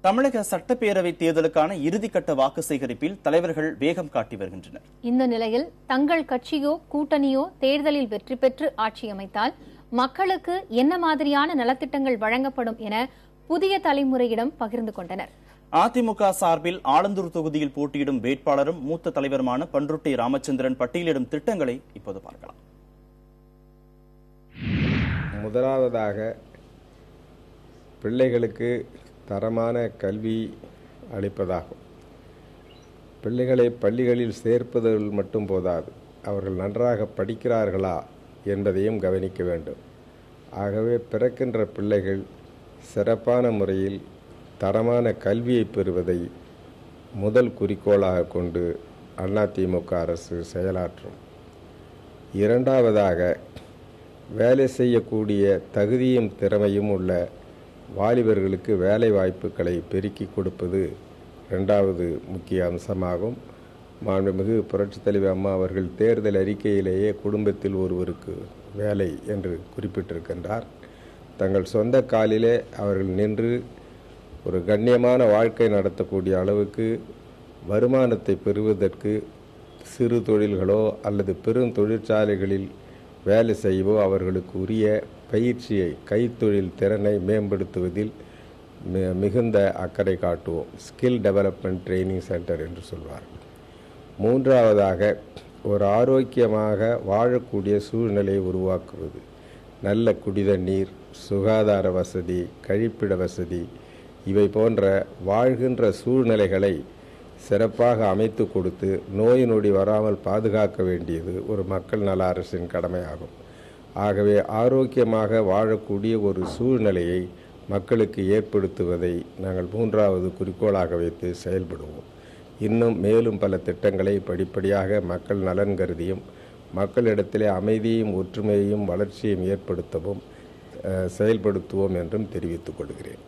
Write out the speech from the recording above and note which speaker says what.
Speaker 1: தமிழக சட்டப்பேரவை தேர்தலுக்கான இறுதிக்கட்ட வாக்கு சேகரிப்பில் தலைவர்கள் வேகம் காட்டி வருகின்றனர்.
Speaker 2: இந்த நிலையில் தங்கள் கட்சியோ கூட்டணியோ தேர்தலில் வெற்றி பெற்று ஆட்சி அமைத்தால் மக்களுக்கு என்ன மாதிரியான நலத்திட்டங்கள் வழங்கப்படும் என புதிய தலைமுறையிடம் பகிர்ந்து கொண்டனர்.
Speaker 1: அதிமுக சார்பில் ஆலந்தூர் தொகுதியில் போட்டியிடும் வேட்பாளரும் மூத்த தலைவருமான பன்ருட்டி ராமச்சந்திரன் பட்டியலிடும் திட்டங்களை இப்போது பார்க்கலாம்.
Speaker 3: முதலாவதாக பிள்ளைகளுக்கு தரமான கல்வி அளிப்பதாகும். பிள்ளைகளை பள்ளிகளில் சேர்ப்பதில் மட்டும் போதாது, அவர்கள் நன்றாக படிக்கிறார்களா என்பதையும் கவனிக்க வேண்டும். ஆகவே பிறக்கின்ற பிள்ளைகள் சிறப்பான முறையில் தரமான கல்வியை பெறுவதை முதல் குறிக்கோளாக கொண்டு அதிமுக அரசு செயலாற்றும். இரண்டாவதாக, வேலை செய்யக்கூடிய தகுதியும் திறமையும் உள்ள வாலிபர்களுக்கு வேலை வாய்ப்புகளை பெருக்கி கொடுப்பது இரண்டாவது முக்கிய அம்சமாகும். மாண்புமிகு புரட்சித் தலைவர் அம்மா அவர்கள் தேர்தல் அறிக்கையிலேயே குடும்பத்தில் ஒருவருக்கு வேலை என்று குறிப்பிட்டிருக்கின்றார். தங்கள் சொந்த காலிலே அவர்கள் நின்று ஒரு கண்ணியமான வாழ்க்கை நடத்தக்கூடிய அளவுக்கு வருமானத்தை பெறுவதற்கு சிறு தொழில்களோ அல்லது பெரும் தொழிற்சாலைகளில் வேலை செய்யவோ அவர்களுக்கு உரிய பயிற்சியை, கைத்தொழில் திறனை மேம்படுத்துவதில் மிகுந்த அக்கறை காட்டுவோம். ஸ்கில் டெவலப்மெண்ட் ட்ரைனிங் சென்டர் என்று சொல்வார்கள். மூன்றாவதாக, ஒரு ஆரோக்கியமாக வாழக்கூடிய சூழ்நிலையை உருவாக்குவது, நல்ல குடிதண்ணீர், சுகாதார வசதி, கழிப்பிட வசதி, இவை போன்ற வாழ்கின்ற சூழ்நிலைகளை சிறப்பாக அமைத்து கொடுத்து நோய் நொடி வராமல் பாதுகாக்க வேண்டியது ஒரு மக்கள் நல அரசின் கடமையாகும். ஆகவே ஆரோக்கியமாக வாழக்கூடிய ஒரு சூழ்நிலையை மக்களுக்கு ஏற்படுத்துவதை நாங்கள் மூன்றாவது குறிக்கோளாக வைத்து செயல்படுவோம். இன்னும் மேலும் பல திட்டங்களை படிப்படியாக மக்கள் நலன் கருதியும் மக்களிடத்திலே அமைதியையும் ஒற்றுமையையும் வளர்ச்சியையும் ஏற்படுத்தவும் செயல்படுத்துவோம் என்றும் தெரிவித்துக் கொள்கிறேன்.